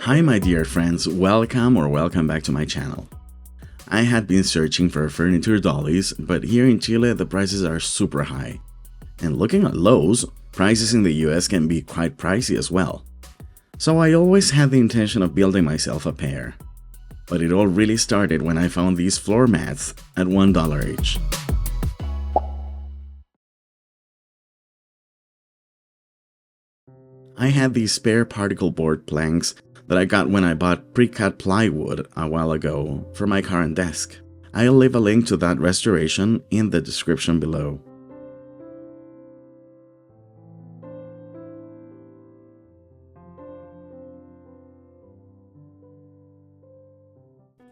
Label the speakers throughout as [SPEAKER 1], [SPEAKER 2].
[SPEAKER 1] Hi my dear friends, welcome back to my channel. I had been searching for furniture dollies, but here in Chile the prices are super high. And looking at Lowe's, prices in the US can be quite pricey as well. So I always had the intention of building myself a pair. But it all really started when I found these floor mats at $1 each. I had these spare particle board planks that I got when I bought pre-cut plywood a while ago for my current desk. I'll leave a link to that restoration in the description below.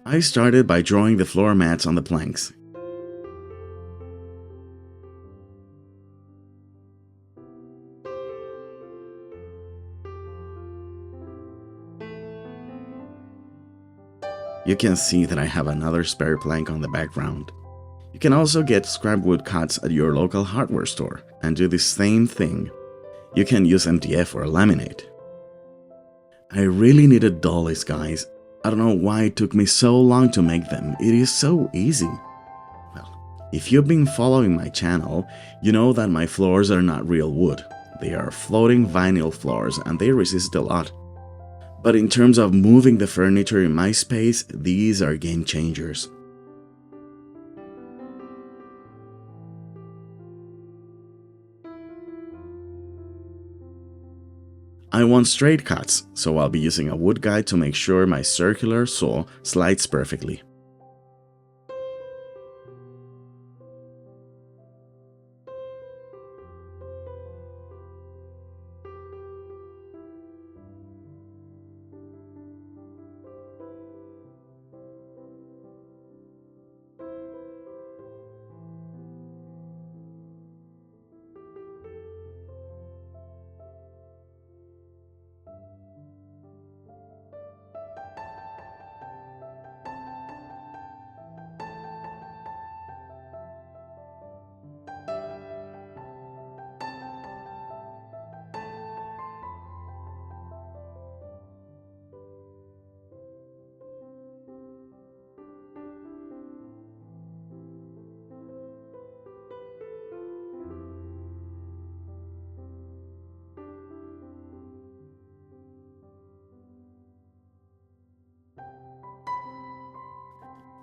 [SPEAKER 1] I started by drawing the floor mats on the planks. You can see that I have another spare plank on the background. You can also get scrap wood cuts at your local hardware store and do the same thing. You can use MDF or laminate. I really needed dollies, guys. I don't know why it took me so long to make them. It is so easy. Well, if you've been following my channel, you know that my floors are not real wood. They are floating vinyl floors and they resist a lot. But in terms of moving the furniture in my space, these are game changers. I want straight cuts, so I'll be using a wood guide to make sure my circular saw slides perfectly.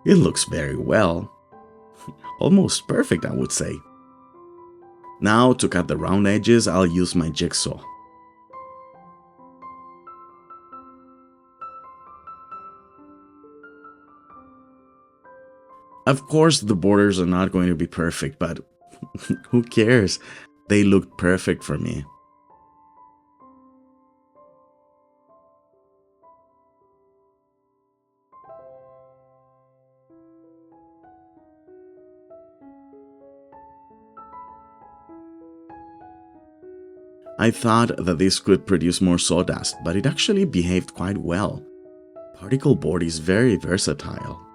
[SPEAKER 1] It looks very well. Almost perfect, I would say. Now, to cut the round edges, I'll use my jigsaw. Of course, the borders are not going to be perfect, but who cares? They look perfect for me. I thought that this could produce more sawdust, but it actually behaved quite well. Particle board is very versatile.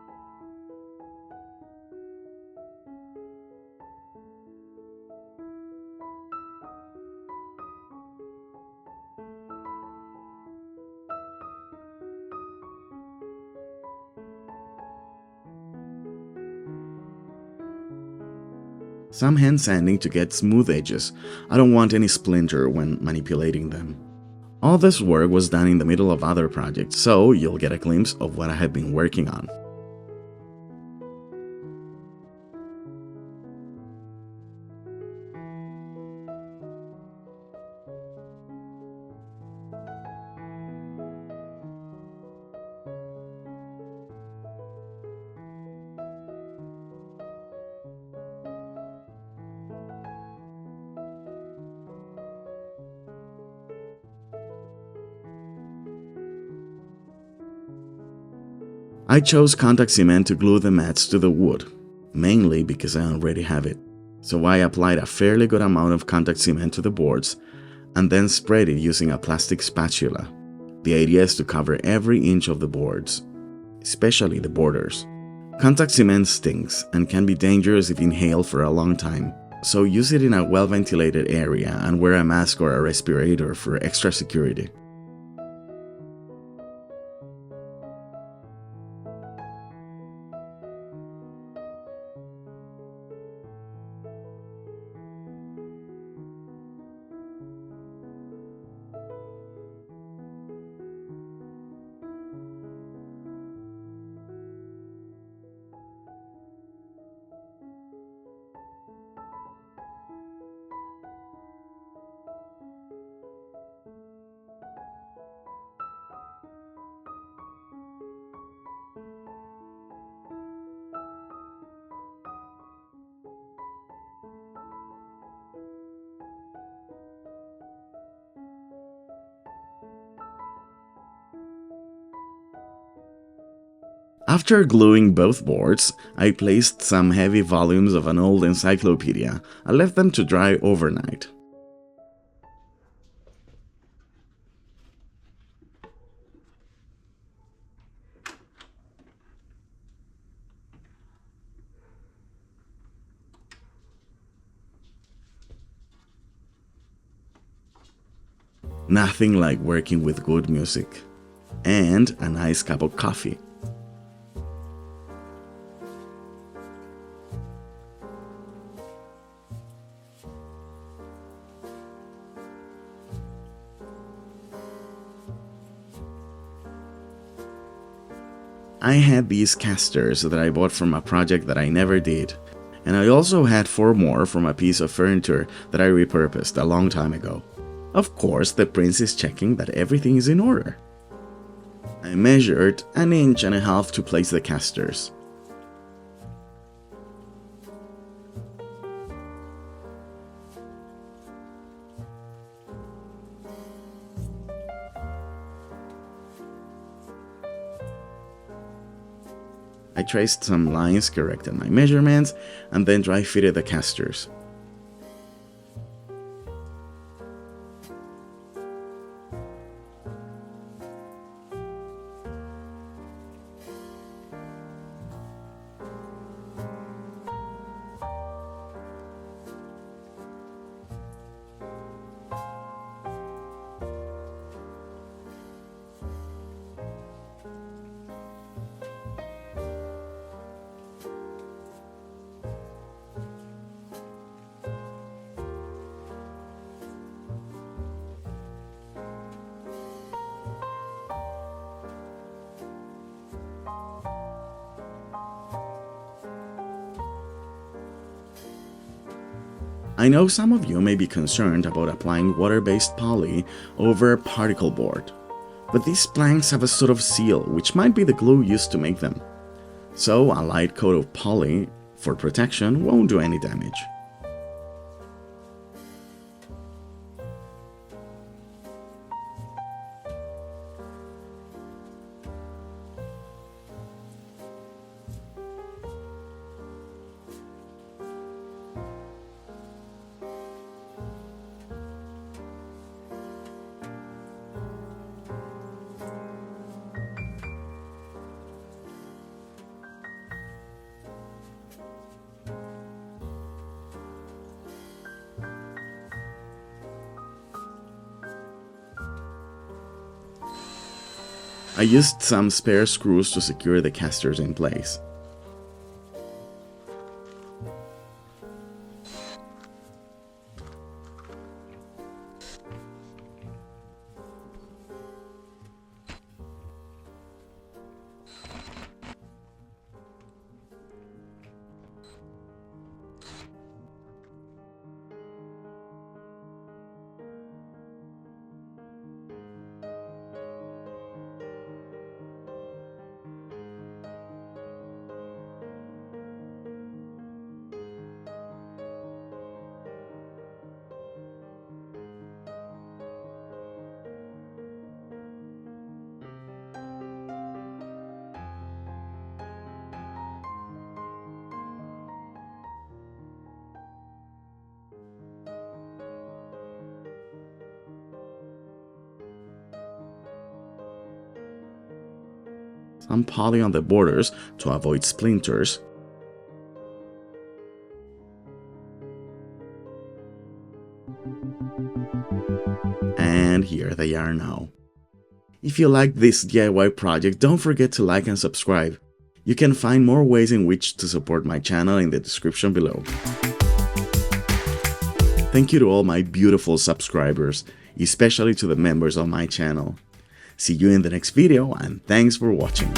[SPEAKER 1] Some hand sanding to get smooth edges. I don't want any splinter when manipulating them. All this work was done in the middle of other projects, so you'll get a glimpse of what I have been working on. I chose contact cement to glue the mats to the wood, mainly because I already have it. So I applied a fairly good amount of contact cement to the boards and then spread it using a plastic spatula. The idea is to cover every inch of the boards, especially the borders. Contact cement stinks and can be dangerous if inhaled for a long time, so use it in a well-ventilated area and wear a mask or a respirator for extra security. After gluing both boards, I placed some heavy volumes of an old encyclopedia and left them to dry overnight. Nothing like working with good music and a nice cup of coffee. I had these casters that I bought from a project that I never did, and I also had 4 more from a piece of furniture that I repurposed a long time ago. Of course, the prince is checking that everything is in order. I measured 1.5 inches to place the casters. I traced some lines, corrected my measurements, and then dry fitted the casters. I know some of you may be concerned about applying water-based poly over particle board, but these planks have a sort of seal which might be the glue used to make them, so a light coat of poly for protection won't do any damage. I used some spare screws to secure the casters in place. Some poly on the borders to avoid splinters. And here they are now. If you liked this DIY project, don't forget to like and subscribe. You can find more ways in which to support my channel in the description below. Thank you to all my beautiful subscribers, especially to the members of my channel. See you in the next video, and thanks for watching.